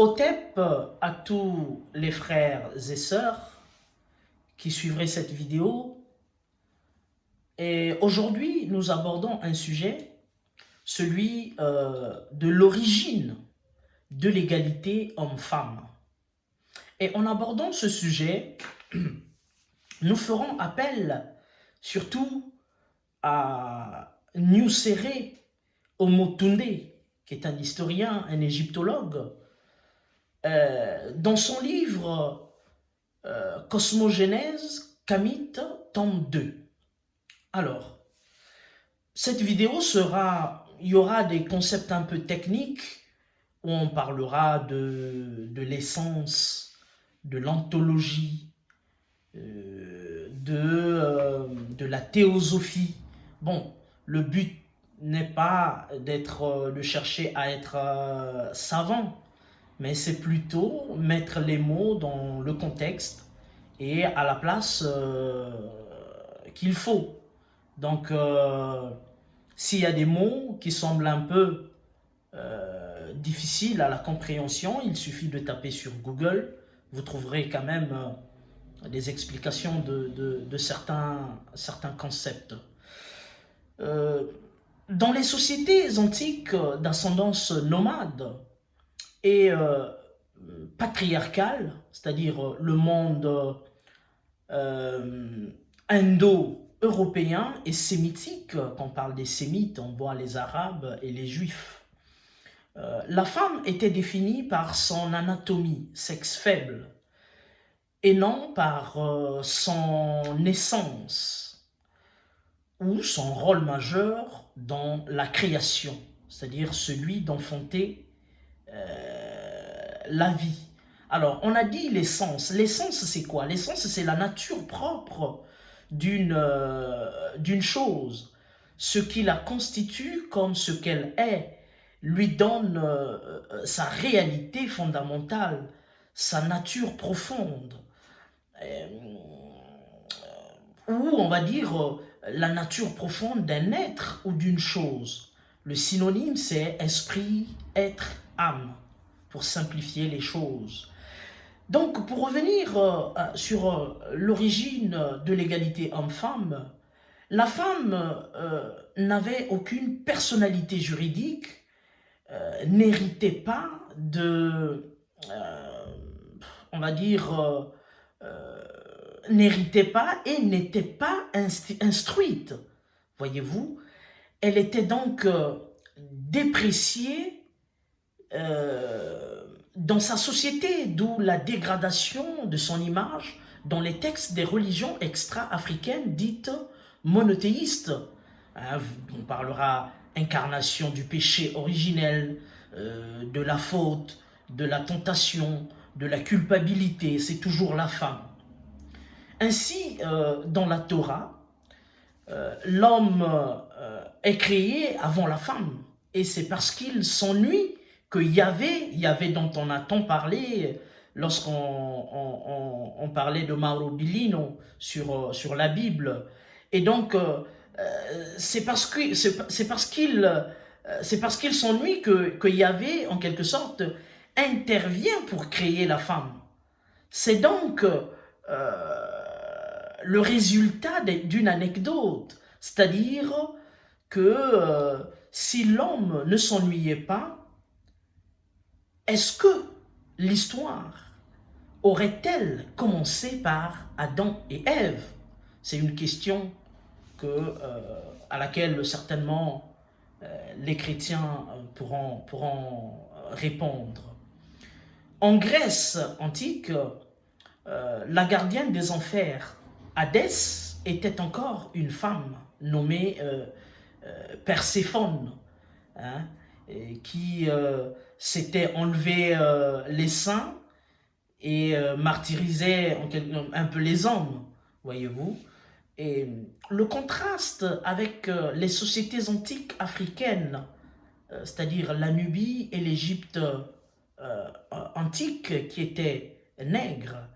Otep à tous les frères et sœurs qui suivraient cette vidéo. Et aujourd'hui, nous abordons un sujet, celui de l'origine de l'égalité homme-femme. Et en abordant ce sujet, nous ferons appel surtout à Nusere Omotunde, qui est un historien, un égyptologue, dans son livre Cosmogénèse, Kamit, tome 2. Alors, cette vidéo il y aura des concepts un peu techniques, où on parlera de l'essence, de l'anthologie, de la théosophie. Bon, le but n'est pas de chercher à être savant, mais c'est plutôt mettre les mots dans le contexte et à la place qu'il faut. Donc, s'il y a des mots qui semblent un peu difficiles à la compréhension, il suffit de taper sur Google. Vous trouverez quand même des explications de certains concepts. Dans les sociétés antiques d'ascendance nomade et patriarcale, c'est-à-dire le monde indo-européen et sémitique, quand on parle des sémites, on voit les arabes et les juifs. La femme était définie par son anatomie, sexe faible, et non par son essence ou son rôle majeur dans la création, c'est-à-dire celui d'enfanter la vie. Alors, on a dit l'essence. L'essence, c'est quoi? L'essence, c'est la nature propre d'une chose. Ce qui la constitue comme ce qu'elle est lui donne sa réalité fondamentale, sa nature profonde. Ou on va dire la nature profonde d'un être ou d'une chose. Le synonyme, c'est esprit, être, âme, pour simplifier les choses. Donc, pour revenir sur l'origine de l'égalité homme-femme, la femme n'avait aucune personnalité juridique, n'héritait pas on va dire, n'héritait pas et n'était pas instruite. Voyez-vous, elle était donc dépréciée dans sa société, d'où la dégradation de son image dans les textes des religions extra-africaines dites monothéistes. On parlera incarnation du péché originel, de la faute, de la tentation, de la culpabilité, c'est toujours la femme. Ainsi, dans la Torah, l'homme est créé avant la femme, et c'est parce qu'il s'ennuie que Yahvé dont on a tant parlé lorsqu'on parlait de Mauro Billino sur la Bible. Et donc, c'est parce qu'il s'ennuie que Yahvé, en quelque sorte, intervient pour créer la femme. C'est donc le résultat d'une anecdote, c'est-à-dire que si l'homme ne s'ennuyait pas, est-ce que l'histoire aurait-elle commencé par Adam et Ève? C'est une question à laquelle certainement les chrétiens pourront répondre. En Grèce antique, la gardienne des enfers, Hadès, était encore une femme nommée Perséphone, hein, qui s'était enlevé les seins et martyrisait un peu les hommes, voyez-vous. Et le contraste avec les sociétés antiques africaines, c'est-à-dire la Nubie et l'Égypte antique qui était nègre,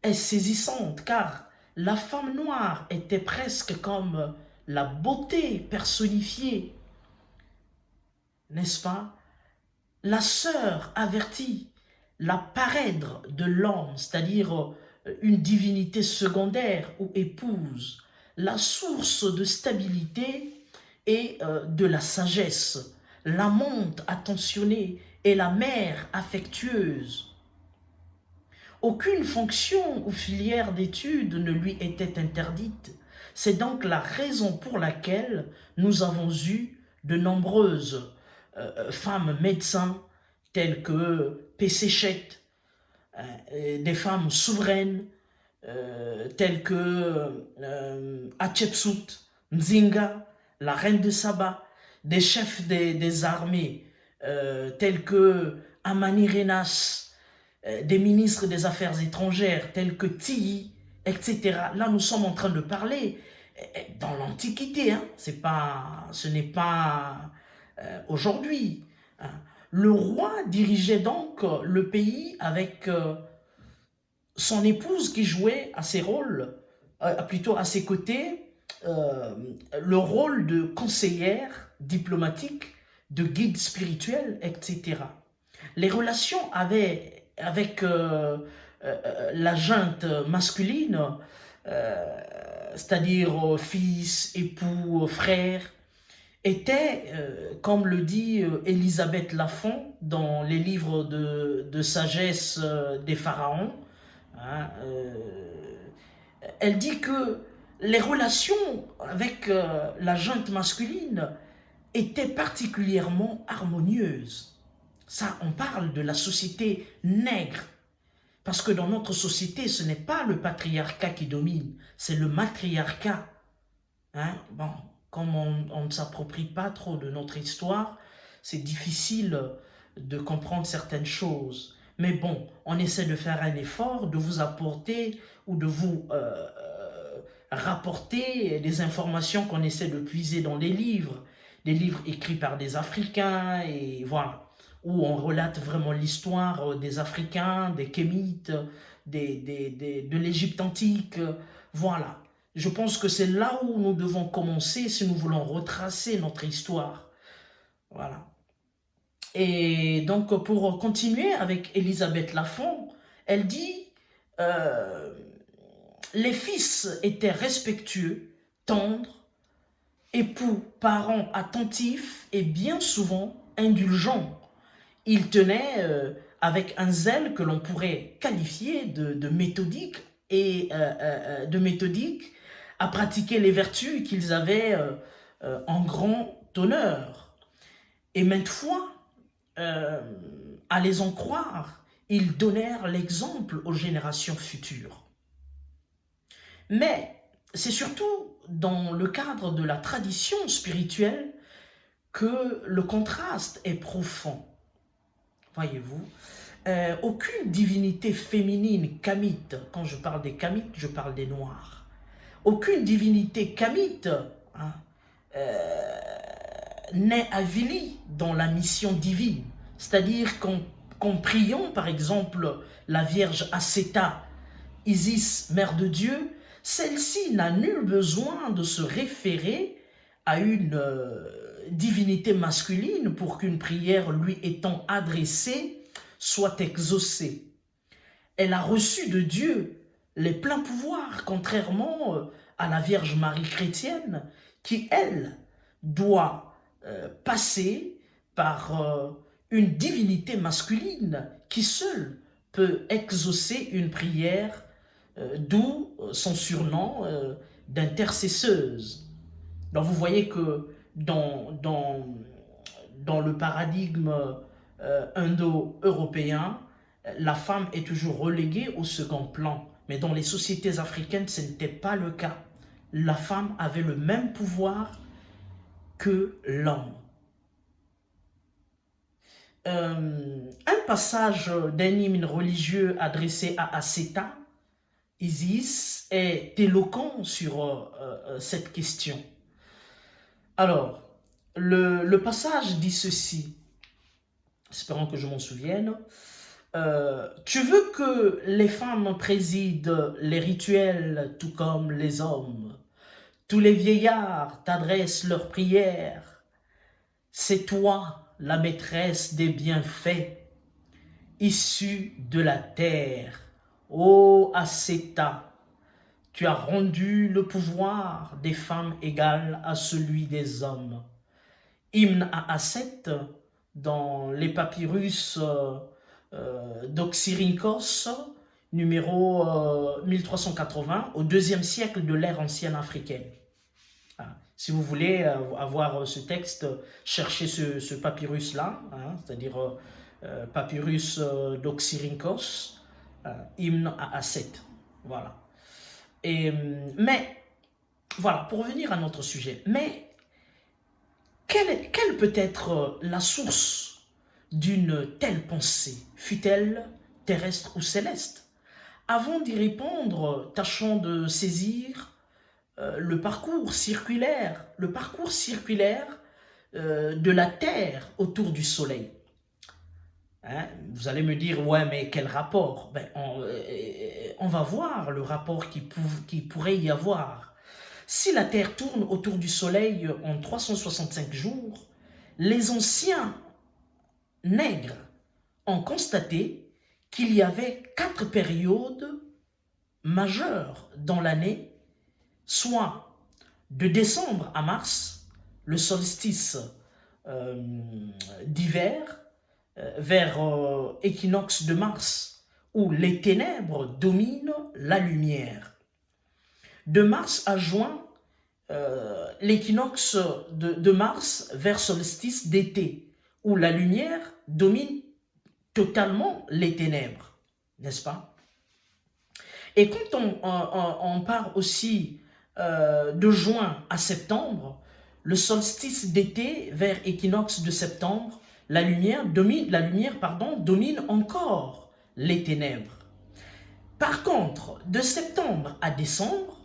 est saisissante car la femme noire était presque comme la beauté personnifiée, n'est-ce pas? La sœur avertie, la parèdre de l'homme, c'est-à-dire une divinité secondaire ou épouse, la source de stabilité et de la sagesse, l'amante attentionnée et la mère affectueuse. Aucune fonction ou filière d'études ne lui était interdite. C'est donc la raison pour laquelle nous avons eu de nombreuses femmes médecins telles que Pesséchet, des femmes souveraines telles que Hatshepsut, Nzinga, la reine de Saba, des chefs des armées tels que Amani Renas, des ministres des Affaires étrangères tels que Tilly, etc. Là, nous sommes en train de parler dans l'Antiquité, hein. Ce n'est pas aujourd'hui. Hein. Le roi dirigeait donc le pays avec son épouse qui jouait à ses rôles, plutôt à ses côtés, le rôle de conseillère diplomatique, de guide spirituel, etc. Les relations avec la junte masculine, c'est-à-dire fils, époux, frère, étaient, comme le dit Elisabeth Lafont dans les livres de sagesse des pharaons, hein, elle dit que les relations avec la junte masculine étaient particulièrement harmonieuses. Ça, on parle de la société nègre. Parce que dans notre société, ce n'est pas le patriarcat qui domine, c'est le matriarcat. Hein? Bon, comme on ne s'approprie pas trop de notre histoire, c'est difficile de comprendre certaines choses. Mais bon, on essaie de faire un effort, de vous apporter ou de vous rapporter des informations qu'on essaie de puiser dans des livres écrits par des Africains, et voilà, où on relate vraiment l'histoire des Africains, des Kémites, de l'Égypte antique, voilà. Je pense que c'est là où nous devons commencer si nous voulons retracer notre histoire. Voilà. Et donc, pour continuer avec Elisabeth Lafont, elle dit les fils étaient respectueux, tendres, époux, parents attentifs et bien souvent indulgents. Ils tenaient avec un zèle que l'on pourrait qualifier de méthodique à pratiquer les vertus qu'ils avaient en grand honneur. Et maintes fois, à les en croire, ils donnèrent l'exemple aux générations futures. Mais c'est surtout dans le cadre de la tradition spirituelle que le contraste est profond. Voyez-vous, aucune divinité féminine kamite, quand je parle des kamites, je parle des noirs, aucune divinité kamite hein, n'est avilie dans la mission divine. C'est-à-dire qu'en priant, par exemple, la Vierge Acéta, Isis, Mère de Dieu, celle-ci n'a nul besoin de se référer à une divinité masculine pour qu'une prière lui étant adressée soit exaucée. Elle a reçu de Dieu les pleins pouvoirs, contrairement à la Vierge Marie chrétienne, qui, elle, doit passer par une divinité masculine qui seule peut exaucer une prière, d'où son surnom d'intercesseuse. Donc vous voyez que dans le paradigme indo-européen, la femme est toujours reléguée au second plan. Mais dans les sociétés africaines, ce n'était pas le cas. La femme avait le même pouvoir que l'homme. Un passage d'un hymne religieux adressé à Acéta, Isis, est éloquent sur cette question. Alors, le passage dit ceci, espérons que je m'en souvienne. Tu veux que les femmes président les rituels tout comme les hommes. Tous les vieillards t'adressent leurs prières. C'est toi la maîtresse des bienfaits. issu de la terre. Ô Asséta, tu as rendu le pouvoir des femmes égal à celui des hommes. Hymne à Asset, dans les papyrus d'Oxyrhynchos, numéro 1380, au deuxième siècle de l'ère ancienne africaine. Si vous voulez avoir ce texte, cherchez ce papyrus-là, c'est-à-dire papyrus d'Oxyrhynchos, hymne à Asset. Voilà. Mais, voilà, pour revenir à notre sujet, mais quelle peut être la source d'une telle pensée, fût-elle terrestre ou céleste? Avant d'y répondre, tâchons de saisir le parcours circulaire de la Terre autour du Soleil. Vous allez me dire, ouais, mais quel rapport? On va voir le rapport qui pourrait y avoir. Si la Terre tourne autour du Soleil en 365 jours, les anciens nègres ont constaté qu'il y avait 4 périodes majeures dans l'année, soit de décembre à mars, le solstice d'hiver, vers équinoxe de mars, où les ténèbres dominent la lumière. De mars à juin, l'équinoxe de mars vers solstice d'été, où la lumière domine totalement les ténèbres, n'est-ce pas? Et quand on part aussi de juin à septembre, le solstice d'été vers équinoxe de septembre, la lumière domine encore les ténèbres. Par contre, de septembre à décembre,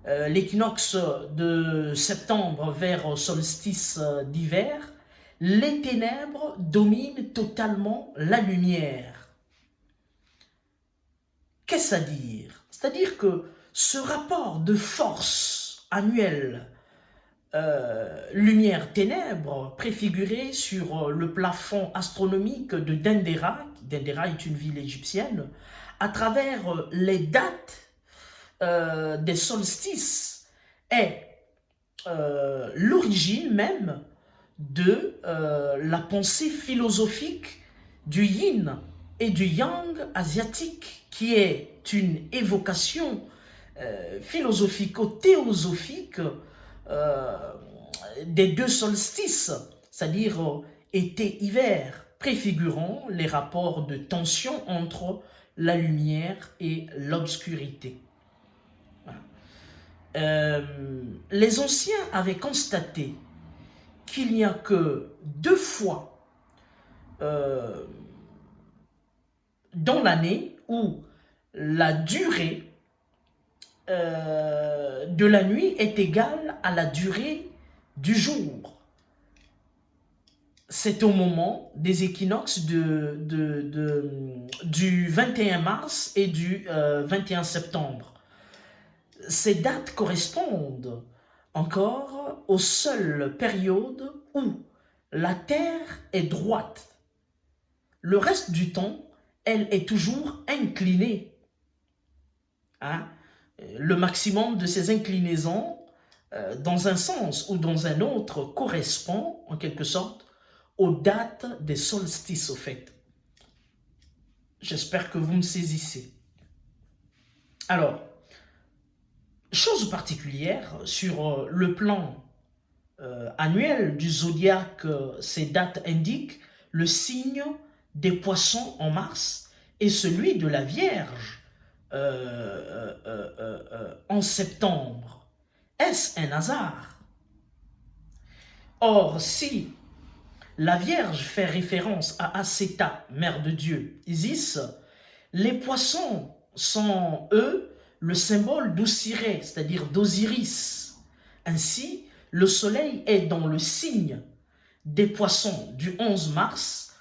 l'équinoxe de septembre vers solstice d'hiver, les ténèbres dominent totalement la lumière. Qu'est-ce à dire? C'est-à-dire que ce rapport de force annuelle lumière-ténèbres préfiguré sur le plafond astronomique de Dendera, Dendera est une ville égyptienne, à travers les dates des solstices est l'origine même de la pensée philosophique du yin et du yang asiatique, qui est une évocation philosophico-théosophique des 2 solstices, c'est-à-dire été-hiver, préfigurant les rapports de tension entre la lumière et l'obscurité. Les anciens avaient constaté qu'il n'y a que 2 fois dans l'année où la durée de la nuit est égale à la durée du jour. C'est au moment des équinoxes du 21 mars et du 21 septembre. Ces dates correspondent encore aux seules périodes où la Terre est droite. Le reste du temps, elle est toujours inclinée. Le maximum de ces inclinaisons, dans un sens ou dans un autre, correspond en quelque sorte aux dates des solstices au fait. J'espère que vous me saisissez. Alors, chose particulière, sur le plan annuel du zodiaque, ces dates indiquent le signe des poissons en mars et celui de la Vierge en septembre. Est-ce un hasard? Or, si la Vierge fait référence à Asséta, mère de Dieu, Isis, les poissons sont, eux, le symbole d'Osiré, c'est-à-dire d'Osiris. Ainsi, le soleil est dans le signe des poissons du 11 mars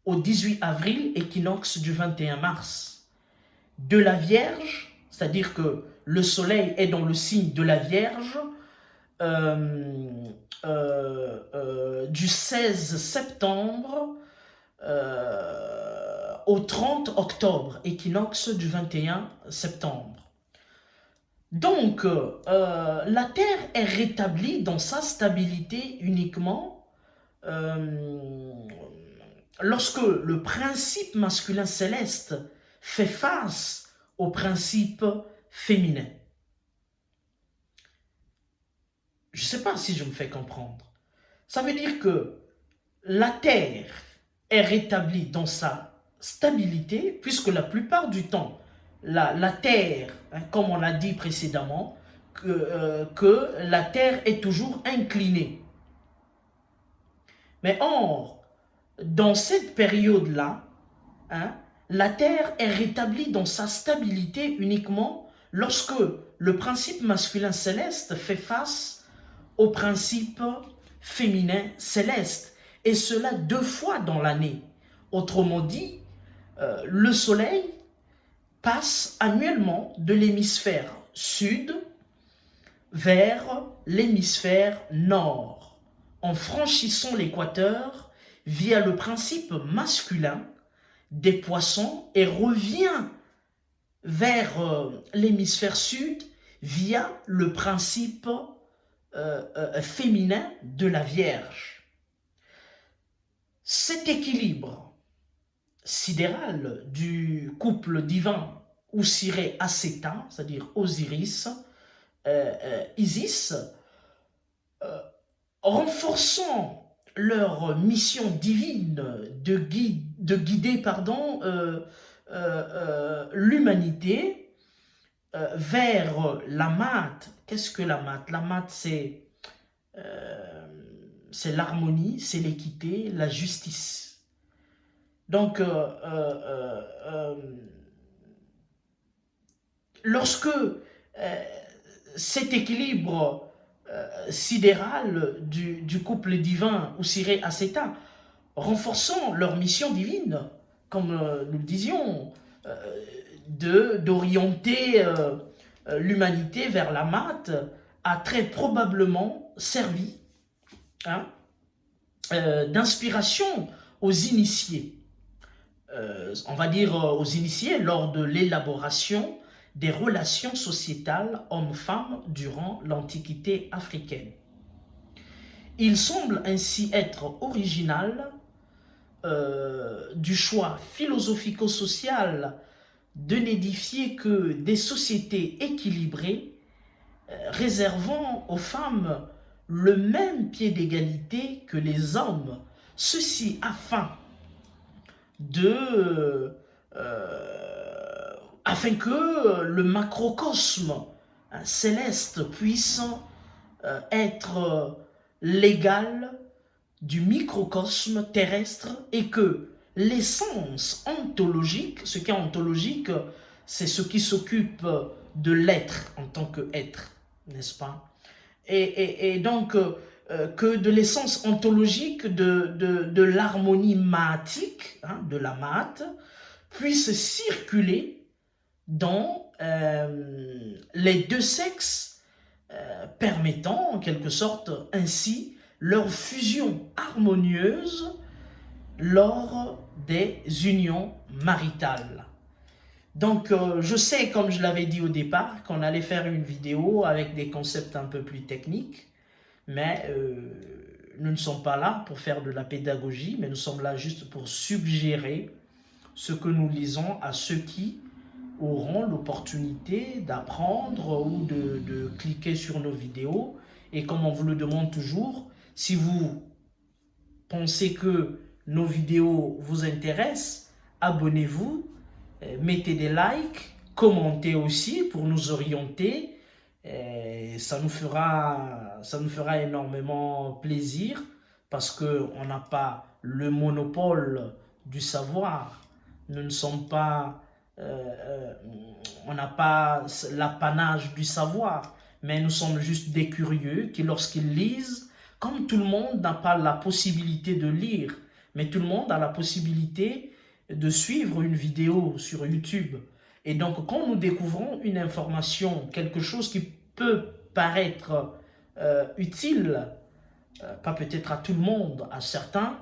au 18 avril, équinoxe du 21 mars. De la Vierge, c'est-à-dire que le soleil est dans le signe de la Vierge, du 16 septembre au 30 octobre, équinoxe du 21 septembre. Donc, la Terre est rétablie dans sa stabilité uniquement lorsque le principe masculin céleste fait face au principe féminin. Je ne sais pas si je me fais comprendre. Ça veut dire que la Terre est rétablie dans sa stabilité, puisque la plupart du temps, la Terre, hein, comme on l'a dit précédemment, que la Terre est toujours inclinée. Mais or, dans cette période-là, hein, la Terre est rétablie dans sa stabilité uniquement lorsque le principe masculin céleste fait face au principe féminin céleste, et cela 2 fois dans l'année. Autrement dit, le Soleil passe annuellement de l'hémisphère sud vers l'hémisphère nord, en franchissant l'équateur via le principe masculin des poissons et revient vers l'hémisphère sud via le principe féminin de la Vierge. Cet équilibre sidéral du couple divin Osiré-Acéta, c'est-à-dire Osiris, Isis, renforçant leur mission divine de guider l'humanité vers la Mate. Qu'est-ce que la Mate? La Mate, c'est l'harmonie, c'est l'équité, la justice. Donc, lorsque cet équilibre sidéral du couple divin Osiré-Acéta, renforçant leur mission divine, comme nous le disions, d'orienter l'humanité vers la Mate, a très probablement servi hein, d'inspiration aux initiés. On va dire aux initiés lors de l'élaboration des relations sociétales hommes-femmes durant l'Antiquité africaine. Il semble ainsi être original du choix philosophico-social de n'édifier que des sociétés équilibrées, réservant aux femmes le même pied d'égalité que les hommes, ceci afin que le macrocosme céleste puisse être l'égal du microcosme terrestre et que l'essence ontologique, ce qui est ontologique, c'est ce qui s'occupe de l'être en tant qu'être, n'est-ce pas? Et donc, que de l'essence ontologique de l'harmonie maatique, hein, de la mate, puisse circuler dans les deux sexes, permettant en quelque sorte ainsi leur fusion harmonieuse lors des unions maritales. Donc, je sais, comme je l'avais dit au départ, qu'on allait faire une vidéo avec des concepts un peu plus techniques, mais nous ne sommes pas là pour faire de la pédagogie, mais nous sommes là juste pour suggérer ce que nous lisons à ceux qui auront l'opportunité d'apprendre ou de cliquer sur nos vidéos. Et comme on vous le demande toujours, si vous pensez que nos vidéos vous intéressent, abonnez-vous, mettez des likes, commentez aussi pour nous orienter. Et ça nous fera énormément plaisir parce qu'on n'a pas le monopole du savoir. Nous ne sommes pas, on n'a pas l'apanage du savoir, mais nous sommes juste des curieux qui, lorsqu'ils lisent, comme tout le monde n'a pas la possibilité de lire, mais tout le monde a la possibilité de suivre une vidéo sur YouTube. Et donc, quand nous découvrons une information, quelque chose qui peut paraître utile, pas peut-être à tout le monde, à certains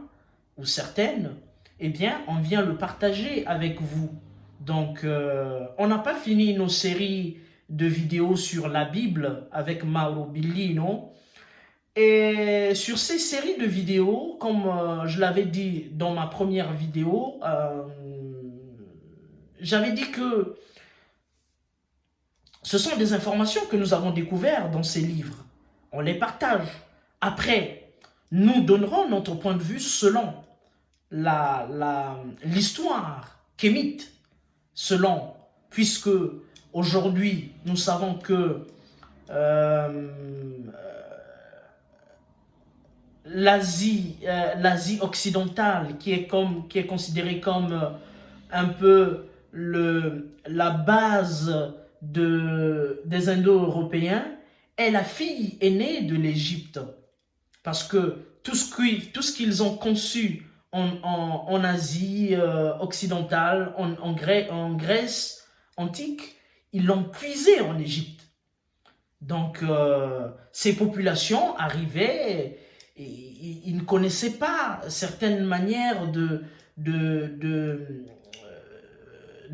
ou certaines, eh bien, on vient le partager avec vous. Donc, on n'a pas fini nos séries de vidéos sur la Bible avec Mauro Billino. Et sur ces séries de vidéos, comme je l'avais dit dans ma première vidéo, j'avais dit que ce sont des informations que nous avons découvertes dans ces livres. On les partage. Après, nous donnerons notre point de vue selon l'histoire kémite, puisque aujourd'hui, nous savons que l'Asie occidentale, qui est considérée comme un peu la base des Indo-Européens, est la fille aînée de l'Égypte. Parce que tout ce qu'ils ont conçu en Asie occidentale, en Grèce antique, ils l'ont puisé en Égypte. Donc, ces populations arrivaient et ils ne connaissaient pas certaines manières de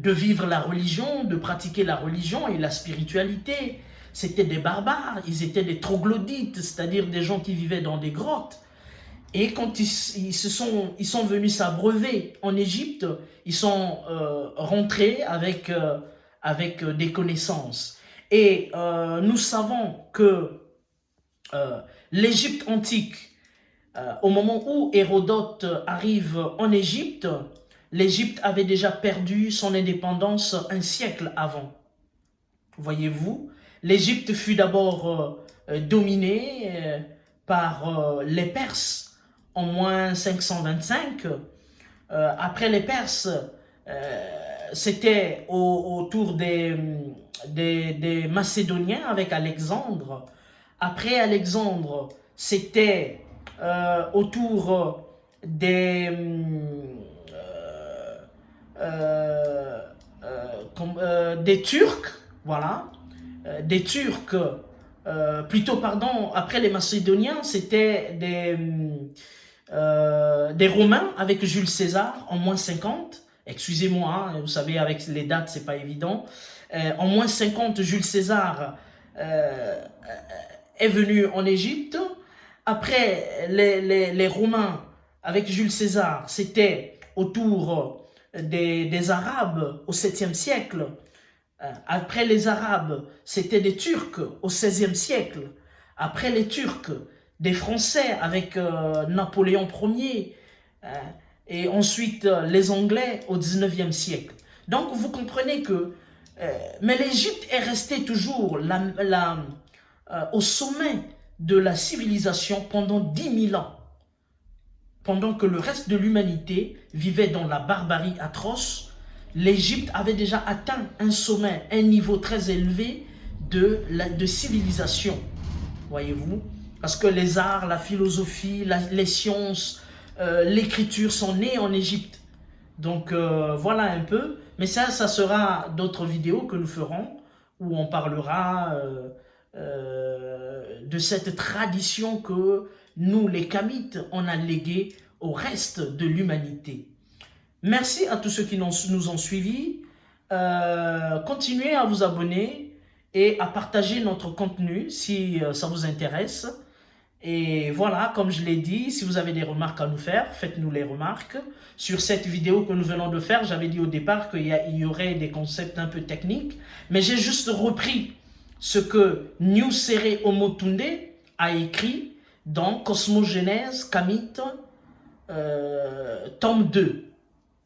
vivre la religion, de pratiquer la religion et la spiritualité. C'était des barbares, ils étaient des troglodytes, c'est-à-dire des gens qui vivaient dans des grottes. Et quand ils sont venus s'abreuver en Égypte, ils sont rentrés avec des connaissances. Et nous savons que l'Égypte antique, au moment où Hérodote arrive en Égypte, l'Égypte avait déjà perdu son indépendance un siècle avant. Voyez-vous, l'Égypte fut d'abord dominée par les Perses en moins 525. Après les Perses, c'était autour des Macédoniens avec Alexandre. Après Alexandre, c'était autour des Turcs, voilà, des Turcs, après les Macédoniens, c'était des Romains avec Jules César en moins 50. Excusez-moi, hein, vous savez, avec les dates, c'est pas évident. En moins 50, Jules César est venu en Égypte. Après, les Romains avec Jules César, c'était autour des Arabes au 7e siècle. Après les Arabes, c'était des Turcs au 16e siècle. Après les Turcs, des Français avec Napoléon Ier. Et ensuite les Anglais au 19e siècle. Donc vous comprenez que mais l'Égypte est restée toujours au sommet de la civilisation pendant 10 000 ans. Pendant que le reste de l'humanité vivait dans la barbarie atroce, l'Égypte avait déjà atteint un sommet, un niveau très élevé de civilisation. Voyez-vous? Parce que les arts, la philosophie, les sciences, l'écriture sont nées en Égypte. Donc voilà un peu. Mais ça sera d'autres vidéos que nous ferons où on parlera de cette tradition que nous, les Kamites, on a léguée au reste de l'humanité. Merci à tous ceux qui nous ont suivis. Continuez à vous abonner et à partager notre contenu si ça vous intéresse. Et voilà, comme je l'ai dit, si vous avez des remarques à nous faire, faites-nous les remarques. Sur cette vidéo que nous venons de faire, j'avais dit au départ qu'il y aurait des concepts un peu techniques, mais j'ai juste repris ce que Nusere Omotunde a écrit dans Cosmogénèse Kamite, tome 2.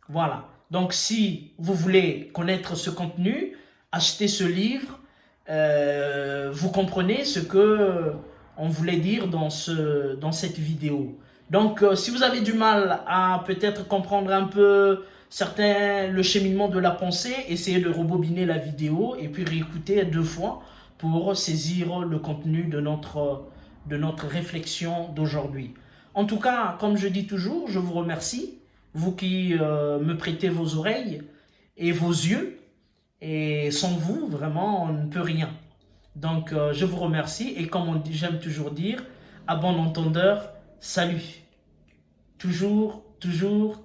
Voilà. Donc si vous voulez connaître ce contenu, achetez ce livre. Vous comprenez ce que on voulait dire dans cette vidéo. Donc si vous avez du mal à peut-être comprendre un peu le cheminement de la pensée, essayez de rebobiner la vidéo et puis réécouter 2 fois pour saisir le contenu de notre réflexion d'aujourd'hui. En tout cas, comme je dis toujours, je vous remercie, vous qui me prêtez vos oreilles et vos yeux, et sans vous, vraiment, on ne peut rien. Donc, je vous remercie, et comme j'aime toujours dire, à bon entendeur, salut. Toujours, toujours,